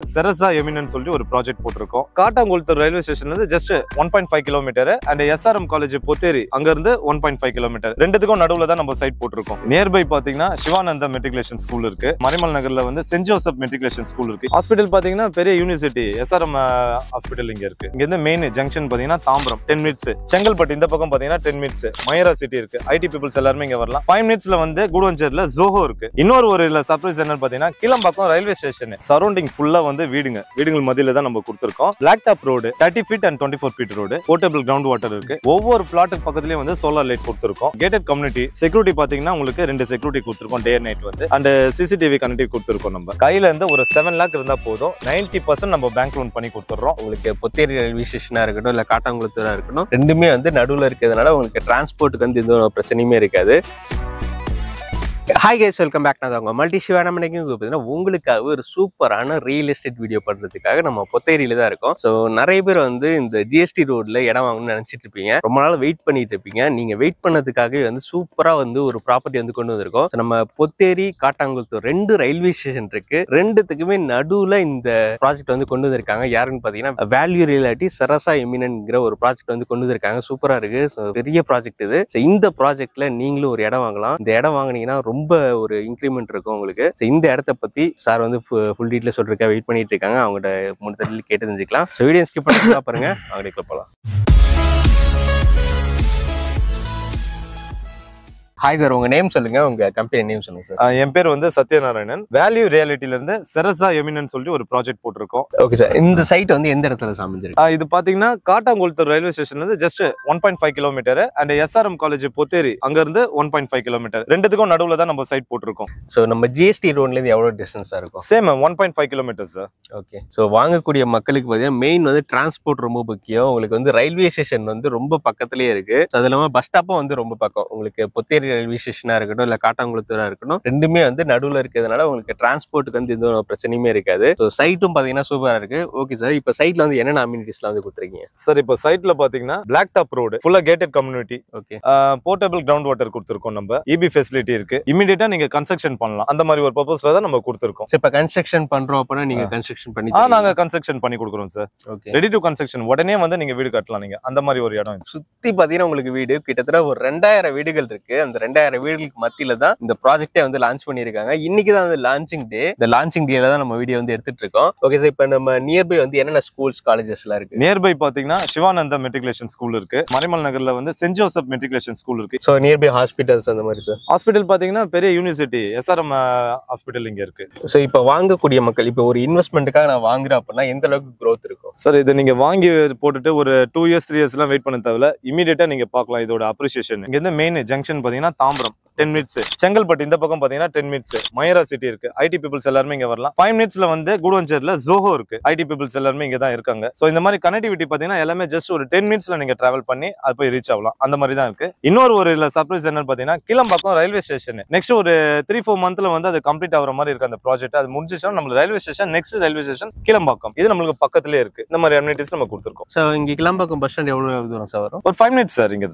Serasa Eminent சொல்லிட்டு ஒரு project போட்டுருக்கோம். காட்டாங்குளத்தூர் ரயில்வே ஸ்டேஷன்ல இருந்து just 1.5 kilometre and SRM college Potheri அங்க இருந்து 1.5 கிலோமீட்டர். ரெண்டுத்துக்கும் நடுவுல தான் நம்ம சைட் போட்டுருக்கோம். நியர்பை பாத்தீங்கன்னா சிவானந்தா மெட்ரிகுலேஷன் ஸ்கூல் இருக்கு. மரிமல் நகர்ல வந்து சென்ட் ஜோசப் மெட்ரிகுலேஷன் ஸ்கூல் இருக்கு. ஹாஸ்பிடல் பாத்தீங்கன்னா பெரிய யூனிவர்சிட்டி SRM ஹாஸ்பிடல் இங்க இருக்கு. இங்க இருந்து மெயின் ஜங்ஷன் பாத்தீங்கன்னா தாம்பரம் 10 மினிட்ஸ். செங்கல்பட்டு இந்த பக்கம் பாத்தீங்கன்னா 10 மினிட்ஸ். மயூரா சிட்டி இருக்கு. ஐடி பீப்புள்ஸ் எல்லாரும் இங்க வரலாம். 5 மினிட்ஸ்ல வந்து கூடுவஞ்சேரியில ஜோஹோ இருக்கு. இன்னொரு ஒரு சர்ப்ரைஸ் என்னன்னு பாத்தீங்கன்னா கிளம்பாக்கம் ரயில்வே ஸ்டேஷன் சரௌண்டிங் ஃபுல்லா வந்து வீடுகள் மத்தியில தான் நம்ம கொடுத்திருக்கோம். Black top road 30 feet and 24 feet road. Portable ground water இருக்கு. ஒவ்வொரு பிளாட்டுக்கு பக்கத்துலயே வந்து சோலார் லைட் கொடுத்திருக்கோம். கேட்டட் கம்யூனிட்டி செக்யூரிட்டி பாத்தீங்கன்னா உங்களுக்கு 2 செக்யூரிட்டி கொடுத்திருக்கோம் டே நைட் வந்து. அண்ட் சிசிடிவி கனெக்டிவ் கொடுத்திருக்கோம். நம்ம கையில இருந்து ஒரு 7 லாக் இருந்தா போதும் 90% நம்ம பேங்க் லோன் பண்ணி கொடுத்துறோம். உங்களுக்கு பொத்தேரி ரயில்வே ஸ்டேஷனா இருக்கட்டும் இல்ல காட்டாங்குளத்தூரா இருக்கட்டும் ரெண்டுமே வந்து நடுவுல இருக்கிறதுனால உங்களுக்கு டிரான்ஸ்போர்ட்டுக்கு வந்து எந்த பிரச்சனையுமே இருக்காது. Hi guys, welcome back. நான் உங்க மல்டி சிவானம் பார்த்தீங்கன்னா உங்களுக்காக ஒரு சூப்பரான ரியல் எஸ்டேட் வீடியோ பண்றதுக்காக நம்ம பொத்தேரியில தான் இருக்கோம். ஸோ நிறைய பேர் வந்து இந்த ஜிஎஸ்டி ரோட்ல இடம் வாங்கணும்னு நினைச்சிட்டு இருப்பீங்க. ரொம்ப நாள் வெயிட் பண்ணிட்டு இருப்பீங்க. நீங்க வெயிட் பண்ணதுக்காகவே வந்து சூப்பரா வந்து ஒரு ப்ராப்பர்ட்டி வந்து கொண்டு வந்திருக்கோம். நம்ம பொத்தேரி காட்டாங்குளத்தூர் 2 ரயில்வே ஸ்டேஷன் இருக்கு. ரெண்டுத்துக்குமே நடுவுல இந்த ப்ராஜெக்ட் வந்து கொண்டு வந்திருக்காங்க. யாருன்னு பாத்தீங்கன்னா வேல்யூ ரியாலிட்டி செரசா எமினன்ட்ங்கிற ஒரு ப்ராஜெக்ட் வந்து கொண்டு வந்திருக்காங்க. சூப்பரா இருக்கு. பெரிய ப்ராஜெக்ட் இது. இந்த ப்ராஜெக்ட்ல நீங்களும் ஒரு இடம் வாங்கலாம். இந்த இடம் வாங்கினீங்கன்னா ரொம்ப ஒரு இன்க்ரிமெண்ட் இருக்கும் உங்களுக்கு. இந்த இடத்த பத்தி சார் வந்து ஃபுல் டீடைல் சொல்றதுக்காக வெயிட் பண்ணிட்டு இருக்காங்க. அவங்ககிட்ட முன்னாடி கேட்டு தெரிஞ்சுக்கலாம். ஸோ வீடியோ ஸ்கிப் பண்ணி பாருங்க. அவங்களுக்கு போகலாம். ஹாய் சார், உங்க நேம் சொல்லுங்க, உங்க கம்பெனி நேம் சொல்லுங்க சார். என் பேர் வந்து சத்யநாராயணன். வேல்யூ ரியாலிட்டில இருந்து செரசா எமினன்ட் சொல்லிட்டு ஒரு ப்ராஜெக்ட் போட்டிருக்கோம். ஓகே சார், இந்த சைட் வந்து எந்த இடத்துல அமைஞ்சிருக்கு? இது பாத்தீங்கன்னா காட்டாங்குளத்தூர் ரயில்வே ஸ்டேஷன்ல இருந்து just 1.5 kilometre and SRM college Potheri அங்க இருந்து 1.5 கிலோமீட்டர். ரெண்டுத்துக்கும் நடுவுல தான் நம்ம சைட் போட்டிருக்கோம். ஸோ நம்ம ஜிஎஸ்டி ரோட்ல இருந்து எவ்வளவு டிஸ்டன்ஸா இருக்கும்? Same 1.5 kilometre sir. Okay. So வாங்கக்கூடிய மக்களுக்கு பார்த்தீங்கன்னா மெயின் வந்து டிரான்ஸ்போர்ட் ரொம்ப முக்கியம். உங்களுக்கு வந்து ரயில்வே ஸ்டேஷன் வந்து ரொம்ப பக்கத்துலயே இருக்கு. அது இல்லாமல் பஸ் ஸ்டாப்பும் வந்து ரொம்ப பக்கம். உங்களுக்கு பொத்தேரி ரயில்வே ஸ்டேஷனா இருக்கட்டும் இல்ல காட்டாங்குளத்தூரா இருக்கட்டும் ரெண்டுமே வந்து நடுவுல இருக்கிறதுனால உங்களுக்கு டிரான்ஸ்போர்ட்டுக்கு வந்து எந்த பிரச்சனையுமே இருக்காது. ஸோ சைட்டும் பாத்தீங்கன்னா சூப்பரா இருக்கு. ஓகே சார், இப்போ சைட்ல வந்து என்னென்ன அம்யூனிட்டிஸ்லாம் வந்து கொடுத்துருக்கீங்க? சார் இப்போ சைட்ல பாத்தீங்கன்னா பிளாக் டாப் ரோடு ஃபுல்லா gated community. Okay. Portable ground water கொடுத்துருக்கோம். நம்ம EB ஃபெசிலிட்டி இருக்கு. இமிடியேட்டா நீங்க கன்ஸ்ட்ரக்ஷன் பண்ணலாம். அந்த மாதிரி ஒரு பர்பஸ்ல தான் நம்ம கொடுத்துருக்கோம். இப்போ கன்ஸ்ட்ரக்ஷன் பண்றோம் அப்படின்னா நீங்க கன்ஸ்ட்ரக்ஷன் பண்ணி நாங்க கன்ஸ்ட்ரக்ஷன் பண்ணி கொடுக்குறோம் sir. Okay. Ready to construction உடனே வந்து நீங்க வீடு கட்டலாம். நீங்க அந்த மாதிரி ஒரு இடம் சுத்தி பாத்தீங்கன்னா உங்களுக்கு வீடு கிட்டத்தட்ட ஒரு 2000 வீடுகள் இருக்கு. அந்த 2000 வீடுகளுக்கு மத்தியில தான் இந்த ப்ராஜெக்டே வந்து லான்ச் பண்ணிருக்காங்க. இன்னைக்கு தான் வந்து லான்ச்சிங் டே. இந்த லான்ச்சிங் டேல தான் நம்ம வீடியோ வந்து எடுத்துட்டு இருக்கோம். ஓகே சார், இப்போ நம்ம நியர்பை வந்து என்னென்ன ஸ்கூல்ஸ் காலேஜஸ் எல்லாம் இருக்கு? நியர்பை பாத்தீங்கன்னா சிவானந்தா மெட்ரிகுலேஷன் ஸ்கூல் இருக்கு. மரிமல் நகர்ல வந்து சென்ட் ஜோசப் மெட்ரிகுலேஷன் ஸ்கூல் இருக்கு. ஸோ நியர்பை ஹாஸ்பிட்டல்ஸ் அந்த மாதிரி சார். ஹாஸ்பிட்டல் பாத்தீங்கன்னா பெரிய யூனிவர்சிட்டி SRM ஹாஸ்பிட்டல் இங்க இருக்கு. ஸோ இப்போ வாங்கக்கூடிய மக்கள் இப்போ ஒரு இன்வெஸ்ட்மெண்ட்டுக்காக நான் வாங்குறேன் அப்படின்னா எந்த அளவுக்கு growth இருக்கும் சார்? இது நீங்க வாங்கி போட்டுட்டு ஒரு 2 இயர்ஸ் 3 இயர்ஸ் எல்லாம் வெயிட் பண்ண தேவையில்ல. இமீடியட்டா நீங்க பார்க்கலாம் இதோட அப்ரிசியேஷன். இங்க இருந்து மெயின் ஜங்ஷன் பாத்தீங்கன்னா தாம்பரம் 10 மினிட்ஸ். செங்கல்பட்டு இந்த பக்கம் பாத்தீங்கன்னா 10 மினிட்ஸ். மயூரா சிட்டி இருக்கு. ஐடி பீப்புள்ஸ் எல்லாரும் இங்க வரலாம். 5 மினிட்ஸ்ல வந்து கூடுவஞ்சேரியில ஜோஹோ இருக்கு. ஐடி பீப்புள்ஸ் எல்லாரும் இங்க தான் இருக்காங்க. சோ இந்த மாதிரி கனெக்டிவிட்டி பாத்தீங்கன்னா எல்லாமே ஜஸ்ட் ஒரு 10 மினிட்ஸ்ல நீங்க டிராவல் பண்ணி அது போய் ரீச் ஆகலாம். அந்த மாதிரி தான் இருக்கு. இன்னொரு ஒரு சர்ப்ரைஸ் என்னன்னு பாத்தீங்கன்னா கிளம்பாக்கம் ரயில்வே ஸ்டேஷன் நெக்ஸ்ட் ஒரு 3-4 மந்த்ல வந்து அது கம்ப்ளீட் ஆகிற மாதிரி இருக்கு. அந்த ப்ராஜெக்ட் அது முடிஞ்சிச்சுன்னா நம்ம railway station next railway station Kilambakkam. இது நம்மளுக்கு பக்கத்துலயே இருக்கு. இந்த மாதிரி அம்யூனிட்டிஸ் நம்ம கொடுத்துருக்கோம். சோ இங்க கிளம்பாக்கம் பஸ் ஸ்டாண்ட் எவ்வளவு தூரம் சார் வரும்? ஒரு 5 மினிட்ஸ் சார். இங்க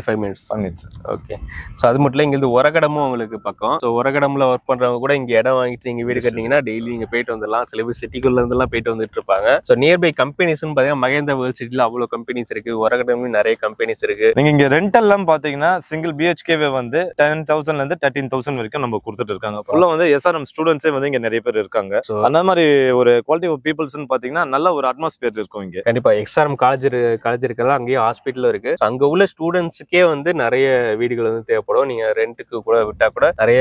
5 மினிட்ஸ். ஓகே. சோ அது மட்டும் இல்ல, இங்க இருந்து ஒரகடமும் உங்களுக்கு பக்கம். சோ ஒரகடம்ல ஒர்க் பண்றவங்க கூட இங்க இடம் வாங்கிட்டு நீங்க வீடு கட்டினீங்கன்னா டெய்லி நீங்க போயிட்டு வந்துடலாம். சில பேர் சிட்டிக்குள்ள இருந்தெல்லாம் போயிட்டு வந்துட்டு இருப்பாங்க. சோ நியர்பை கம்பெனிஸ்னு பாத்தீங்கன்னா மகேந்திரா வேர்ல்ட் சிட்டில அவ்வளவு கம்பெனிஸ் இருக்கு. ஒரகடம்லயும் நிறைய கம்பெனிஸ் இருக்கு. நீங்க இங்க ரெண்டல் எல்லாம் பாத்தீங்கன்னா சிங்கிள் BHKவே வந்து 10,000ல இருந்து 13,000 வரைக்கும் நம்ம கொடுத்துட்டு இருக்காங்க. ஃபுல்லா வந்து SRM ஸ்டூடெண்ட்ஸே வந்து இங்க நிறைய பேர் இருக்காங்க. அந்த மாதிரி ஒரு குவாலிட்டி ஆஃப் பீப்புள்ஸ்னு பாத்தீங்கன்னா நல்ல ஒரு அட்மாஸ்பியர் இருக்கும் இங்க. கண்டிப்பா SRM காலேஜ் இருக்கலாம். அங்கேயும் ஹாஸ்பிட்டல் இருக்கு. அங்க உள்ள ஸ்டூடெண்ட்ஸ்க்கே வந்து நிறைய வீடுகள் வந்து தேவைப்படும். நீங்க ரெண்டுக்கு கூட விட்டா கூட நிறைய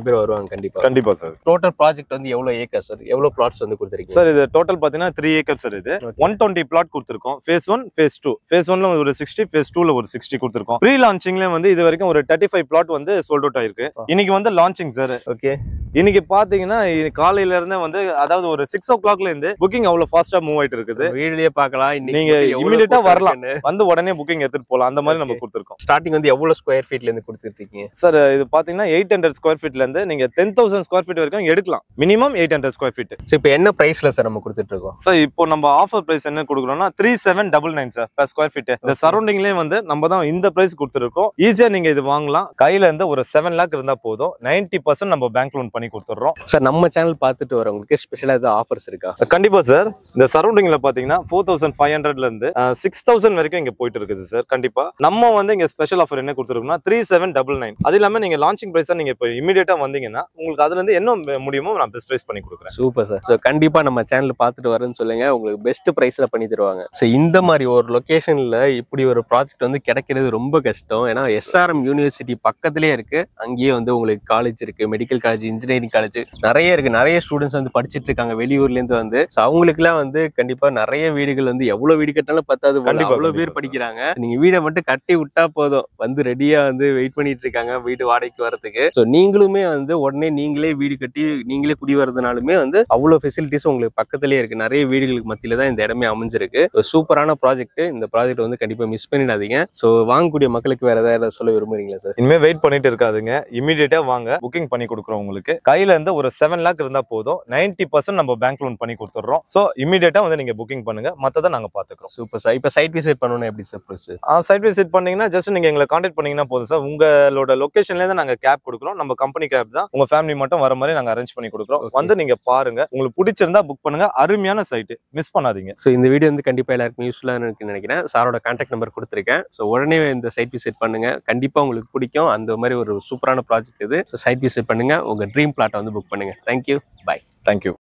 பேர் வருவாங்க. கண்டிப்பா சார். டோட்டல் ப்ராஜெக்ட் வந்து எவ்வளவு ஏக்கர் சார்? எவ்வளவு பிளாட்ஸ் வந்து கொடுத்திருக்கீங்க சார்? இது டோட்டல் பாத்தீங்கன்னா 3 ஏக்கர் சார். இது 120 பிளாட் கொடுத்திருக்கோம். Face 1 face 2. ஃபேஸ் 1ல ஒரு 60, ஃபேஸ் 2ல ஒரு 60 கொடுத்திருக்கோம். ப்ரீ லான்ச்சிங்ல வந்து இது வரைக்கும் ஒரு 35 பிளாட் வந்து சோல்ட் அவுட் ஆயிருக்கு. இன்னைக்கு வந்து லான்ச்சிங் சார். ஓகே. இன்னைக்கு பாத்தீங்கன்னா காலையில இருந்தே வந்து அதாவது ஒரு 6 o'clock இருந்து புக்கிங் அவ்வளவு ஃபாஸ்டா மூவ் ஆயிட்டு இருக்குது. வீடியோலயே பார்க்கலாம். நீங்க இமிடியேட்டா வரலாம், வந்து உடனே புக்கிங் எடுத்துட்டு போலாம். அந்த மாதிரி நம்ம கொடுத்திருக்கோம். ஸ்டார்டிங் வந்து எவ்வளவு ஸ்கொயர் ஃபீட்ல இருந்து கொடுத்துருக்கீங்க சார்? இது பாத்தீங்கன்னா 800 ஸ்கொயர் ஃபீட்ல இருந்து நீங்க 10,000 ஸ்கொயர் ஃபீட் வரைக்கும் எடுக்கலாம். Minimum 800 square feet. இப்போ என்ன பிரைஸ்ல சார் நம்ம கொடுத்துட்டு இருக்கோம்? சார் இப்போ நம்ம ஆஃபர் பிரைஸ் என்ன கொடுக்குறோம்னா 3799 சார் per ஸ்கொயர் ஃபீட். இந்த சரௌண்டிங்லயே வந்து நம்ம தான் இந்த பிரைஸ் கொடுத்துருக்கோம். ஈஸியா நீங்க இது வாங்கலாம். கையில இருந்து ஒரு 7 லாக் இருந்தா போதும் 90% நம்ம பேங்க் லோன் பண்ணி பண்ணி கொடுத்துறோம். சார் நம்ம சேனல் பார்த்துட்டு வரவங்களுக்கு ஸ்பெஷலா ஏதாவது ஆஃபர்ஸ் இருக்கா? கண்டிப்பா சார். இந்த சரௌண்டிங்ல பாத்தீங்கன்னா 4500ல இருந்து 6000 வரைக்கும் இங்க போயிட்டு இருக்குது சார். கண்டிப்பா நம்ம வந்து இங்க ஸ்பெஷல் ஆஃபர் என்ன கொடுத்துருக்கோம்னா 3799. அது இல்லாம நீங்க லான்ச்சிங் பிரைஸா நீங்க இப்போ இமீடியட்டா வந்தீங்கன்னா உங்களுக்கு அதுல இருந்து என்ன முடியுமோ நான் பெஸ்ட் பிரைஸ் பண்ணி கொடுக்குறேன். Super sir. ஸோ கண்டிப்பா நம்ம சேனல் பார்த்துட்டு வரேன்னு சொல்லுங்க, உங்களுக்கு பெஸ்ட் பிரைஸ்ல பண்ணி தருவாங்க. ஸோ இந்த மாதிரி ஒரு லொகேஷன்ல இப்படி ஒரு ப்ராஜெக்ட் வந்து கிடைக்கிறது ரொம்ப கஷ்டம். ஏன்னா SRM யூனிவர்சிட்டி பக்கத்திலே இருக்கு. அங்கேயே வந்து உங்களுக்கு காலேஜ் இருக்கு, மெடிக்கல் காலேஜ், இன்ஜினியரிங் காலேஜ் நிறைய இருக்கு. நிறைய ஸ்டூடெண்ட்ஸ் வந்து படிச்சிட்டு இருக்காங்க வெளியூர்ல இருந்து வந்து. ஸோ அவங்களுக்குலாம் வந்து கண்டிப்பா நிறைய வீடுகள் வந்து எவ்வளவு வீடு கட்டினாலும் பத்தாது, அவ்வளவு பேர் படிக்கிறாங்க. நீங்க வீடை மட்டும் கட்டி விட்டா போதும், வந்து ரெடியா வந்து வெயிட் பண்ணிட்டு இருக்காங்க வீடு வாடகைக்கு வரதுக்கு. ஸோ நீங்களுமே வந்து உடனே நீங்களே வீடு கட்டி நீங்களே குடி வரதுனாலுமே வந்து அவ்வளவு ஃபெசிலிட்டிஸ் உங்களுக்கு பக்கத்திலே இருக்கு. நிறைய வீடுகளுக்கு மத்தியில தான் இந்த இடமே அமைஞ்சிருக்கு. சூப்பரான ப்ராஜெக்ட். இந்த ப்ராஜெக்ட் வந்து கண்டிப்பா மிஸ் பண்ணிடாதீங்க. ஸோ வாங்கக்கூடிய மக்களுக்கு வேற ஏதாவது சொல்ல விரும்புறீங்களா சார்? இனிமே வெயிட் பண்ணிட்டு இருக்காதுங்க, இமீடியட்டா வாங்க, புக்கிங் பண்ணி கொடுக்குறோம். உங்களுக்கு கையில இருந்து ஒரு 7 lakh இருந்தா போதும், 90% நம்ம பேங்க் லோன் பண்ணி கொடுத்துறோம். சோ இமீடியட்டா வந்து நீங்க புக்கிங் பண்ணுங்க, மத்தத நாங்க பாத்துக்கிறோம். Super sir. இப்போ சைட் விசிட் பண்ணனும் எப்படி சார் ப்ரோசஸ்? சைட் விசிட் பண்ணீங்கன்னா ஜஸ்ட் நீங்க எங்களை கான்டாக்ட் பண்ணீங்கன்னா போதும் சார். உங்களோட லொகேஷன்ல இருந்து நாங்க கேப் கொடுக்குறோம். நம்ம கம்பெனி கேப் தான். உங்க ஃபேமிலி மட்டும் வர மாதிரி நாங்க அரேஞ்ச் பண்ணி கொடுக்குறோம். வந்து நீங்க பாருங்க, உங்களுக்கு பிடிச்சிருந்தா புக் பண்ணுங்க. அருமையான சைட், மிஸ் பண்ணாதீங்க. ஸோ இந்த வீடியோ வந்து கண்டிப்பா எல்லாருக்கும் யூஸ்ஃபுல்லா இருக்குன்னு நினைக்கிறேன். சாரோட கான்டாக்ட் நம்பர் கொடுத்துருக்கேன். ஸோ உடனே இந்த சைட் விசிட் பண்ணுங்க, கண்டிப்பா உங்களுக்கு பிடிக்கும். அந்த மாதிரி ஒரு சூப்பரான ப்ராஜெக்ட் இது. ஸோ சைட் விசிட் பண்ணுங்க, உங்க ட்ரீம் பிளாட்டை வந்து புக் பண்ணுங்க. Thank you, bye. தேங்க்யூ.